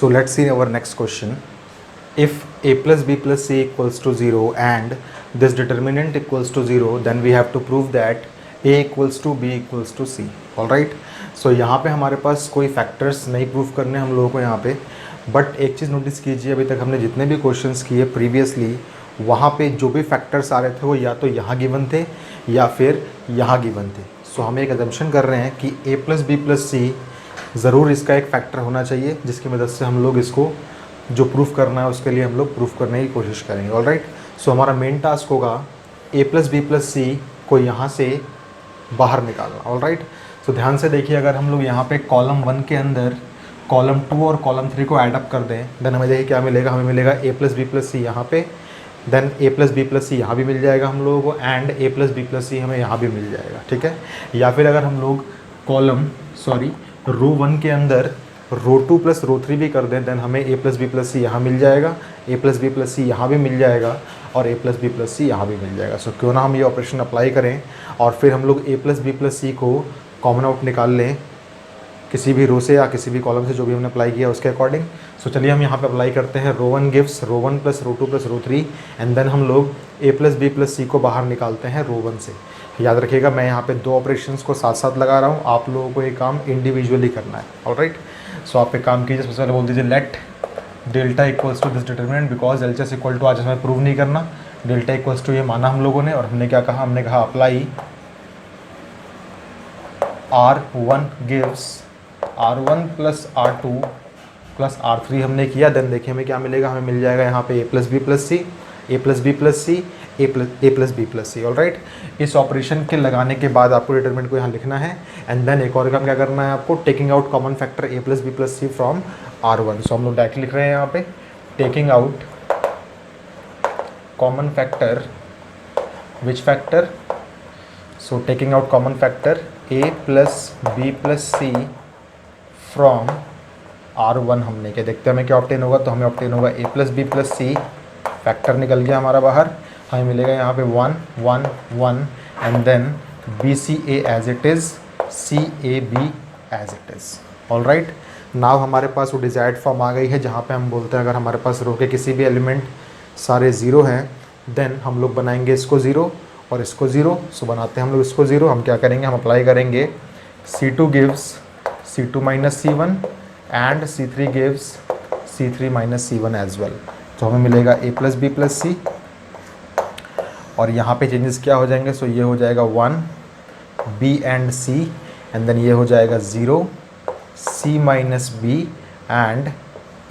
So let's see our next question. If a plus b plus c equals to 0 and this determinant equals to 0, then we have to prove that a equals to b equals to c. Alright. So यहाँ पे हमारे पास कोई factors नहीं prove करने हम लोगों को यहाँ पे, बट एक चीज़ नोटिस कीजिए, अभी तक हमने जितने भी क्वेश्चंस किए प्रीवियसली, वहाँ पे जो भी फैक्टर्स आ रहे थे वो या तो यहाँ गिवन थे या फिर यहाँ गिवन थे. सो हम एक अजम्पशन कर रहे हैं कि a प्लस बी प्लस सी ज़रूर इसका एक फैक्टर होना चाहिए, जिसकी मदद से हम लोग इसको जो प्रूफ करना है उसके लिए हम लोग प्रूफ करने की कोशिश करेंगे. ऑलराइट. सो हमारा मेन टास्क होगा a plus B plus c को यहाँ से बाहर निकालना. ऑलराइट. सो ध्यान से देखिए, अगर हम लोग यहाँ पे कॉलम 1 के अंदर कॉलम 2 और कॉलम 3 को ऐड अप कर दें, देन हमें देखिए क्या मिलेगा. हमें मिलेगा a plus B plus C यहाँ पे, then a plus B plus C यहाँ भी मिल जाएगा हम लोगों को, and a plus B plus C हमें यहाँ भी मिल जाएगा. ठीक है. या फिर अगर हम लोग रो 1 के अंदर रो 2 प्लस रो 3 भी कर दें, देन हमें a plus B plus C यहाँ मिल जाएगा, a plus B plus C यहाँ भी मिल जाएगा और a plus B plus C यहाँ भी मिल जाएगा. सो क्यों ना हम ये ऑपरेशन अप्लाई करें और फिर हम लोग a plus B plus c को कॉमन आउट निकाल लें किसी भी रो से या किसी भी कॉलम से जो भी हमने अप्लाई किया उसके अकॉर्डिंग. सो चलिए हम यहाँ पे अप्लाई करते हैं. Row 1 gives row 1 plus row 2 plus row 3 and then हम लोग a plus B plus c को बाहर निकालते हैं रो 1 से. याद रखिएगा, मैं यहाँ पे दो ऑपरेशंस को साथ साथ लगा रहा हूँ, आप लोगों को ये काम इंडिविजुअली करना है. ऑलराइट. सो आप एक काम कीजिए, सबसे पहले बोल दीजिए let delta equals to this determinant, because LHS equal to आज हमें प्रूव नहीं करना. डेल्टा इक्वल्स टू ये माना हम लोगों ने, और हमने क्या कहा, हमने कहा apply R1 gives R1 plus R2 plus R3 हमने किया. देन देखिए हमें क्या मिलेगा. हमें मिल जाएगा यहाँ पे a plus B plus c, a plus B plus c, a plus B plus c. Alright. इस ऑपरेशन के लगाने के बाद आपको डिटरमिनेंट को यहाँ लिखना है, एंड देन एक और काम क्या करना है आपको, taking out common factor a plus B plus c from R1. So हम लोग डायरेक्टली लिख रहे हैं यहाँ पे taking out common factor, which factor, so taking out common factor a plus B plus c from R1. हमने क्या देखते हैं हमें क्या ऑब्टेन होगा, तो हमें ऑब्टेन होगा a plus B plus C, factor निकल गया हमारा बाहर. हमें मिलेगा यहाँ पे 1 1 1 and then b c a as it is, c a b as it is. Alright. Now हमारे पास वो डिजायर्ड फॉर्म आ गई है, जहाँ पे हम बोलते हैं अगर हमारे पास रो के किसी भी एलिमेंट सारे ज़ीरो हैं, देन हम लोग बनाएंगे इसको ज़ीरो और इसको ज़ीरो. सो बनाते हैं हम लोग इसको ज़ीरो. हम क्या करेंगे, हम अप्लाई करेंगे C2 gives C2 minus C1 and C3 gives C3 minus C1 as well. तो हमें मिलेगा a plus B plus c, और यहाँ पे चेंजेस क्या हो जाएंगे. सो ये हो जाएगा 1 b and c, and then ये हो जाएगा 0 c minus b and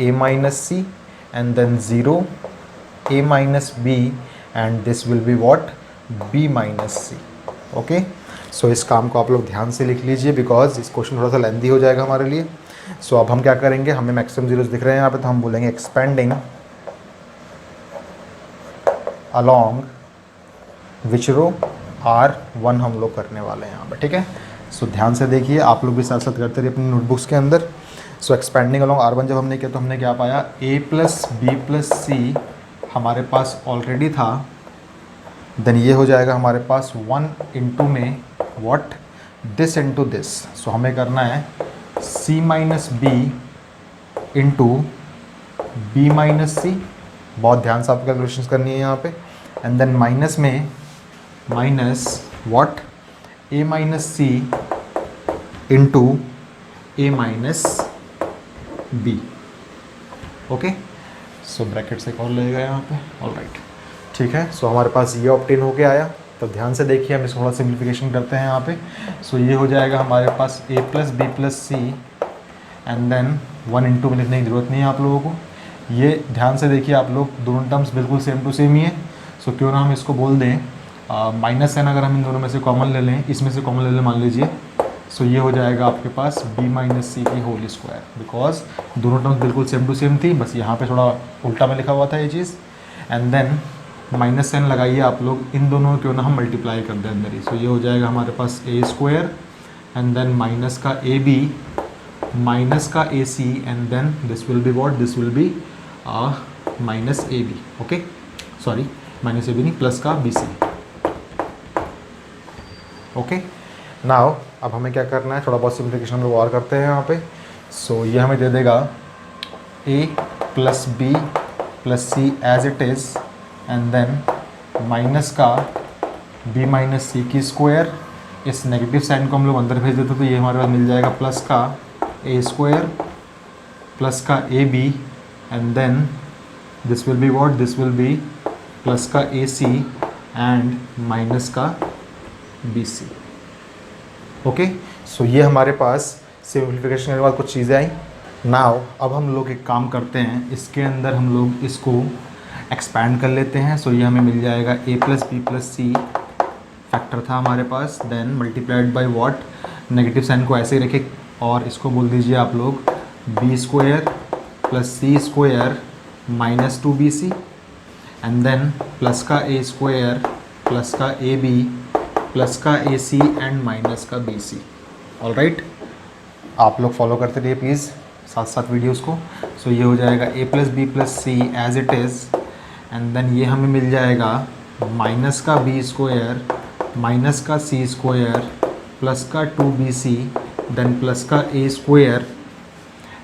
a minus c, and then 0 a minus b and this will be what, b minus c. Okay. So इस काम को आप लोग ध्यान से लिख लीजिए, बिकॉज इस क्वेश्चन थोड़ा सा लेंथी हो जाएगा हमारे लिए. सो अब हम क्या करेंगे, हमें मैक्सिमम जीरोस दिख रहे हैं यहाँ पे, तो हम बोलेंगे एक्सपेंडिंग अलॉन्ग विच रो, R1 हम लोग करने वाले हैं यहाँ पे. ठीक है. सो ध्यान से देखिए, आप लोग भी साथ साथ करते रहिए अपनी नोटबुक्स के अंदर. सो एक्सपेंडिंग अलॉन्ग R1 जब हमने किया तो हमने क्या पाया, a plus B plus C हमारे पास ऑलरेडी था. देन ये हो जाएगा हमारे पास 1 इंटू में what, this into this. So हमें करना है c minus B into B minus C. बहुत ध्यान से आपको कैलकुलेशंस करनी है यहाँ पे. एंड देन माइनस में minus what, a minus C into a minus B. Okay. So bracket से एक और लगेगा यहाँ पे. ऑलराइट. ठीक है. सो हमारे पास ये ऑब्टेन होके आया. तो ध्यान से देखिए, हम इसको थोड़ा सिंप्लीफिकेशन करते हैं यहाँ पे. सो ये हो जाएगा हमारे पास a plus B plus C and then 1 into में लिखने की ज़रूरत नहीं है आप लोगों को. ये ध्यान से देखिए आप लोग, दोनों टर्म्स बिल्कुल सेम टू सेम ही है. सो क्यों ना हम इसको बोल दें माइनस साइन, अगर हम इन दोनों में से कॉमन ले लें, इसमें से कॉमन ले लें मान लीजिए. सो ये हो जाएगा आपके पास b माइनस सी की होल स्क्वायर, बिकॉज दोनों टर्म्स बिल्कुल सेम टू सेम थी, बस यहाँ पे थोड़ा उल्टा में लिखा हुआ था ये चीज़. एंड देन माइनस साइन लगाइए आप लोग, इन दोनों को क्यों ना हम मल्टीप्लाई कर दें अंदर ही. सो ये हो जाएगा हमारे पास a square and then minus का ए बी माइनस का ए सी, and then this will be what, this will be minus A B. Okay. Sorry, minus A B नहीं, प्लस का बी सी. ओके. नाउ अब हमें क्या करना है, थोड़ा बहुत सिंप्लीफिकेशन हम लोग और करते हैं यहाँ पे. सो ये हमें दे देगा a plus b plus c as it is and then minus का b माइनस सी की स्क्वायर, इस नेगेटिव साइन को हम लोग अंदर भेज देते तो ये हमारे पास मिल जाएगा प्लस का a स्क्वायर प्लस का ए b and then this will be what, this will be plus का ए सी एंड माइनस का बी सी। ओके, सो ये हमारे पास सिंप्लीफिकेशन के बाद कुछ चीज़ें आई। नाउ अब हम लोग एक काम करते हैं, इसके अंदर हम लोग इसको एक्सपैंड कर लेते हैं। सो ये हमें मिल जाएगा a plus B plus C factor था हमारे पास, then multiplied by what, negative sign को ऐसे ही रखें और इसको बोल दीजिए आप लोग b square plus C square minus 2bc and then plus का ए स्क्वायर प्लस का ए बी प्लस का ए सी एंड माइनस का बी सी। ऑल राइट, आप लोग फॉलो करते रहिए प्लीज़ साथ साथ वीडियोज़ को। सो ये हो जाएगा a plus B plus c as it is and then ये हमें मिल जाएगा माइनस का बी स्क्वायर माइनस का सी स्क्वायर प्लस का 2bc देन प्लस का ए square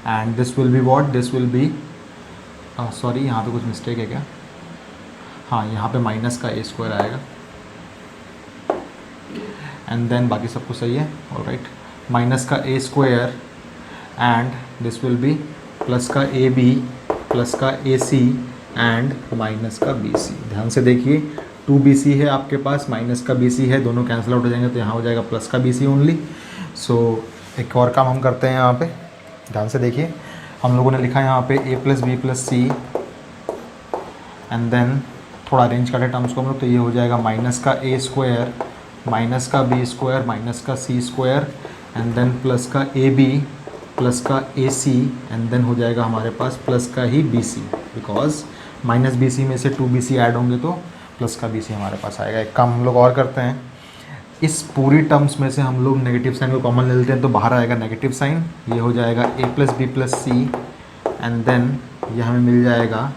and this will be what, this will be sorry यहाँ पे कुछ मिस्टेक है क्या, हाँ यहाँ पे माइनस का ए स्क्वायर आएगा एंड देन बाकी सब कुछ सही है। ऑलराइट, माइनस का ए square and this will be plus का ए बी प्लस का ए सी एंड माइनस का बी सी। ध्यान से देखिए 2bc है आपके पास, माइनस का bc है, दोनों कैंसिल आउट हो जाएंगे तो यहाँ हो जाएगा प्लस का bc ओनली। सो एक और काम हम करते हैं यहाँ पे, ध्यान से देखिए, हम लोगों ने लिखा है यहाँ पे a plus B plus C and then थोड़ा अरेंज करते टर्म्स को हम लोग, तो ये हो जाएगा माइनस का ए स्क्वायर माइनस का बी स्क्वायर माइनस का c square and then plus का ए बी प्लस का ए सी एंड देन हो जाएगा हमारे पास प्लस का ही B C, because minus B C में से 2bc ऐड होंगे तो प्लस का bc हमारे पास आएगा। एक काम हम लोग और करते हैं, इस पूरी टर्म्स में से हम लोग नेगेटिव साइन को कॉमन ले लेते हैं तो बाहर आएगा नेगेटिव साइन, ये हो जाएगा a plus B plus C and then ये हमें मिल जाएगा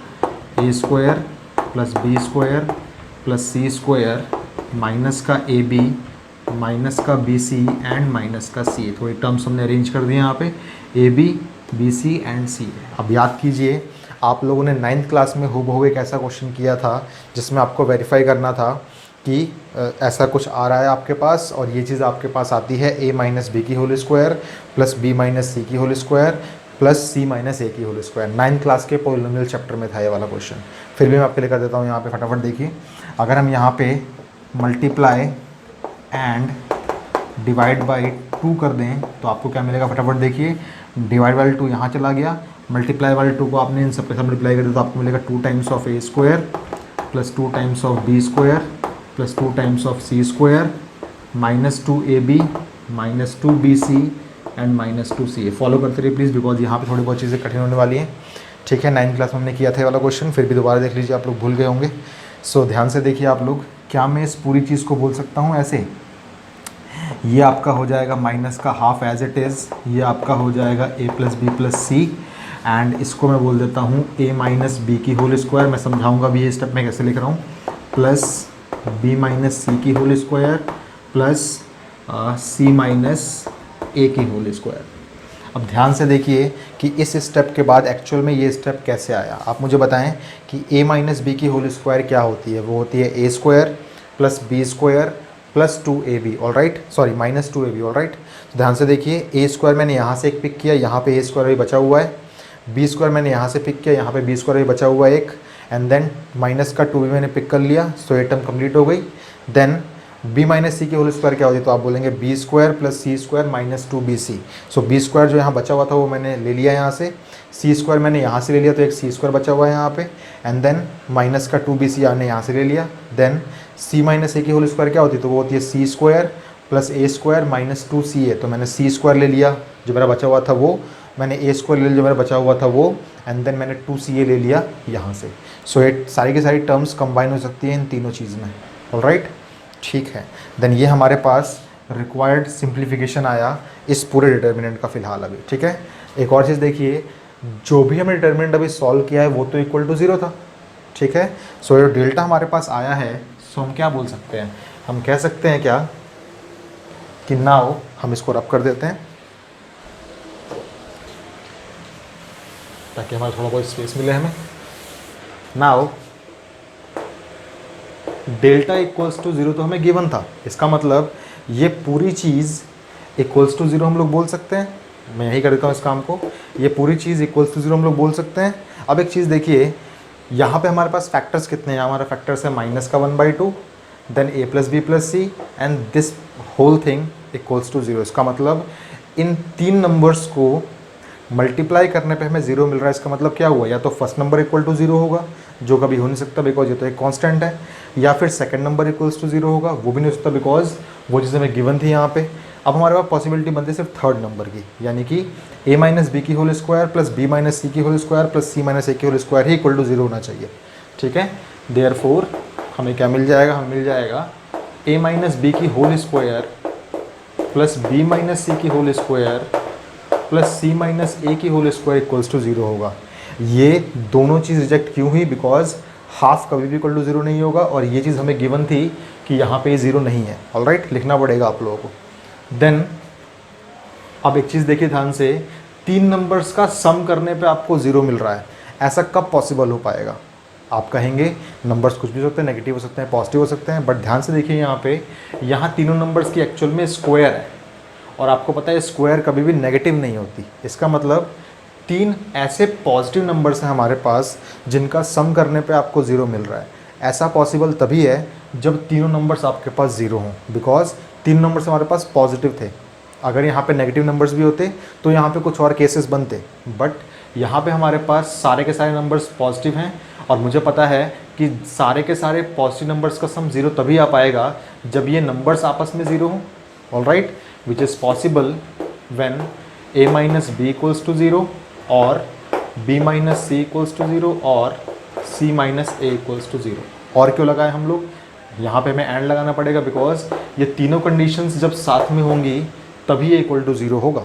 A square plus B square plus C square minus का ए बी माइनस का बी सी एंड माइनस का सी। थोड़ी टर्म्स हमने अरेंज कर दिए यहाँ पे, A B B C and C. अब याद कीजिए आप लोगों ने 9th क्लास में हूबहू एक ऐसा क्वेश्चन किया था जिसमें आपको वेरीफाई करना था कि ऐसा कुछ आ रहा है आपके पास और ये चीज़ आपके पास आती है a माइनस बी की whole square plus b minus सी की whole square plus c minus A की होल स्क्वायर। 9th क्लास के पॉलिनोमियल चैप्टर में था ये वाला क्वेश्चन, फिर भी मैं आपके लिए कर देता हूँ यहाँ पे फटाफट। देखिए, अगर हम यहाँ पे मल्टीप्लाई एंड डिवाइड बाई 2 कर दें तो आपको क्या मिलेगा, फटाफट देखिए, डिवाइड बाई 2 यहाँ चला गया, मल्टीप्लाई वाले 2 को आपने इन सब के साथ मल्टीप्लाई कर दिया तो आपको मिलेगा 2 times of a square plus 2 times of b square plus 2 times of c square minus 2ab minus 2bc and minus 2ca। Follow करते रहिए प्लीज़, बिकॉज यहाँ पे थोड़ी बहुत चीज़ें कठिन होने वाली हैं। ठीक है, 9th क्लास में हमने किया था ये वाला क्वेश्चन, फिर भी दोबारा देख लीजिए, आप लोग भूल गए होंगे। सो ध्यान से देखिए आप लोग, क्या मैं इस पूरी चीज़ को बोल सकता हूँ ऐसे, ये आपका हो जाएगा माइनस का हाफ एज इट इज़, ये आपका हो जाएगा a plus B plus C and इसको मैं बोल देता हूँ a माइनस बी की होल स्क्वायर, मैं समझाऊंगा भी ये स्टेप में कैसे लिख रहा हूँ, प्लस b माइनस सी की whole square plus c minus A की होल स्क्वायर। अब ध्यान से देखिए कि इस स्टेप के बाद एक्चुअल में ये स्टेप कैसे आया, आप मुझे बताएं कि a माइनस बी की होल स्क्वायर क्या होती है। वो होती है a square plus B square plus 2ab, all right, sorry minus 2ab, all right. तो ध्यान से देखिए, a स्क्वायर मैंने यहाँ से एक पिक किया, यहाँ पे a स्क्वायर भी बचा हुआ है, बी स्क्वायर मैंने यहाँ से पिक किया, यहाँ पे बी स्क्वायर भी बचा हुआ है एक, एंड देन माइनस का 2 भी मैंने पिक कर लिया, सो ये टर्म कंप्लीट हो गई। देन b माइनस सी की होल स्क्वायर क्या होती है, तो आप बोलेंगे बी स्क्वायर प्लस सी स्क्वायर माइनस 2bc। सो बी स्क्वायर जो यहाँ बचा हुआ था वो मैंने ले लिया यहाँ से, सी स्क्वायर मैंने यहाँ से ले लिया तो एक सी स्क्वायर बचा हुआ है यहाँ पे, एंड देन माइनस का 2bc आपने यहाँ से ले लिया। देन c माइनस ए की होल स्क्वायर क्या होती है, तो वो होती है सी स्क्वायर प्लस ए स्क्वायर माइनस 2ca। तो मैंने सी स्क्वायर ले लिया जो मेरा बचा हुआ था वो, मैंने ए स्क्वायर ले लिया जो मेरा बचा हुआ था वो, एंड देन मैंने 2ca ले लिया यहाँ से। सो ये सारी की सारी टर्म्स कंबाइन हो सकती हैं इन तीनों चीज़ में, ऑलराइट, ठीक है। देन ये हमारे पास रिक्वायर्ड सिंप्लीफिकेशन आया इस पूरे डिटर्मिनेंट का फ़िलहाल अभी, ठीक है। एक और चीज़ देखिए, जो भी हमने डिटर्मिनेंट अभी सॉल्व किया है वो तो इक्वल टू 0 था, ठीक है। सो ये डेल्टा हमारे पास आया है, सो हम क्या बोल सकते हैं, हम कह सकते हैं क्या कि नाउ हम इसको रब कर देते हैं, ताकि हमारा थोड़ा बहुत स्पेस मिले हमें। नाउ डेल्टा इक्वल्स टू 0 तो हमें गिवन था, इसका मतलब ये पूरी चीज़ इक्वल्स टू 0 हम लोग बोल सकते हैं। मैं यही कर देता हूँ इस काम को, ये पूरी चीज़ इक्वल्स टू 0 हम लोग बोल सकते हैं। अब एक चीज़ देखिए, यहाँ पे हमारे पास फैक्टर्स कितने हैं, हमारा फैक्टर्स है माइनस का 1/2, then a plus B plus C and this whole thing equals to 0। इसका मतलब इन तीन नंबर्स को मल्टीप्लाई करने पे हमें 0 मिल रहा है। इसका मतलब क्या हुआ, या तो फर्स्ट नंबर इक्वल टू 0 होगा, जो कभी हो नहीं सकता बिकॉज ये तो एक कांस्टेंट है, या फिर सेकंड नंबर इक्वल्स टू 0 होगा, वो भी नहीं हो सकता बिकॉज वो चीज़ हमें गिवन थी यहाँ पे। अब हमारे पास पॉसिबिलिटी बनती है सिर्फ थर्ड नंबर की, यानी कि a माइनस बी की whole square plus b minus सी की whole square plus c minus a की होल स्क्वायर ही इक्वल टू 0 होना चाहिए। ठीक है, देयरफॉर हमें क्या मिल जाएगा, हमें मिल जाएगा a माइनस बी की whole square plus b minus सी की whole square plus c minus a की होल स्क्वायर इक्वल्स टू 0 होगा। ये दोनों चीज़ रिजेक्ट क्यों हुई, बिकॉज हाफ कभी भी इक्वल टू 0 नहीं होगा, और ये चीज़ हमें गिवन थी कि यहाँ पे 0 नहीं है। ऑलराइट, लिखना पड़ेगा आप लोगों को। देन अब एक चीज़ देखिए ध्यान से, तीन नंबर्स का सम करने पे आपको 0 मिल रहा है, ऐसा कब पॉसिबल हो पाएगा। आप कहेंगे नंबर्स कुछ भी हो सकते हैं, नेगेटिव हो सकते हैं, पॉजिटिव हो सकते हैं, बट ध्यान से देखिए यहाँ पे, यहाँ तीनों नंबर्स की एक्चुअल में स्क्वायर है, और आपको पता है स्क्वायर कभी भी नेगेटिव नहीं होती। इसका मतलब तीन ऐसे पॉजिटिव नंबर्स हैं हमारे पास जिनका सम करने पे आपको 0 मिल रहा है। ऐसा पॉसिबल तभी है जब तीनों नंबर्स आपके पास 0 हों, बिकॉज तीन नंबर्स हमारे पास पॉजिटिव थे। अगर यहाँ पे नेगेटिव नंबर्स भी होते तो यहाँ पे कुछ और केसेस बनते, बट यहाँ पे हमारे पास सारे के सारे नंबर्स पॉजिटिव हैं, और मुझे पता है कि सारे के सारे पॉजिटिव नंबर्स का सम 0 तभी आ पाएगा जब ये नंबर्स आपस में 0 हों। Alright, which is possible when a minus b equals to 0 और b minus c equals to 0 और c minus a equals to 0। और क्यों लगाए हम लोग, यहाँ पे हमें एंड लगाना पड़ेगा बिकॉज ये तीनों कंडीशंस जब साथ में होंगी तभी ये इक्वल टू 0 होगा।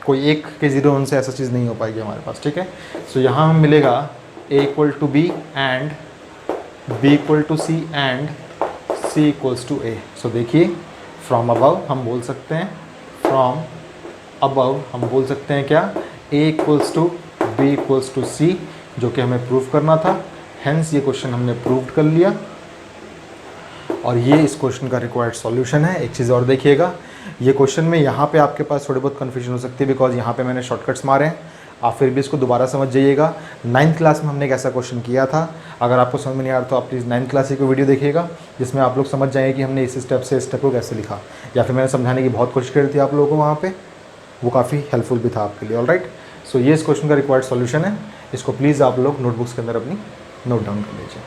कोई एक के 0 होने से ऐसा चीज़ नहीं हो पाएगी हमारे पास। ठीक है, सो यहाँ हम मिलेगा a equal to b and b equal to c and c equals to a। So देखिए, फ्रॉम अबव हम बोल सकते हैं, फ्रॉम अबव हम बोल सकते हैं क्या, a equals to b equals to c, जो कि हमें प्रूव करना था। हेंस ये क्वेश्चन हमने प्रूव कर लिया, और ये इस क्वेश्चन का रिक्वायर्ड सॉल्यूशन है। एक चीज़ और देखिएगा, ये क्वेश्चन में यहाँ पे आपके पास थोड़ी बहुत कन्फ्यूजन हो सकती है बिकॉज यहाँ पे मैंने शॉर्टकट्स मारे हैं। आप फिर भी इसको दोबारा समझ जाइएगा। 9th क्लास में हमने एक ऐसा क्वेश्चन किया था, अगर आपको समझ में नहीं आ रहा तो आप प्लीज़ 9th क्लास की वीडियो देखिएगा, जिसमें आप लोग समझ जाएंगे कि हमने इस स्टेप से स्टेप को कैसे लिखा, या फिर मैंने समझाने की बहुत कोशिश करी थी आप लोगों को वहाँ पर, वो काफ़ी हेल्पफुल भी था आपके लिए। ऑलराइट, सो ये इस क्वेश्चन का रिक्वायर्ड सॉल्यूशन है। इसको प्लीज़ आप लोग नोटबुक्स के अंदर अपनी नोट डाउन कर लीजिए।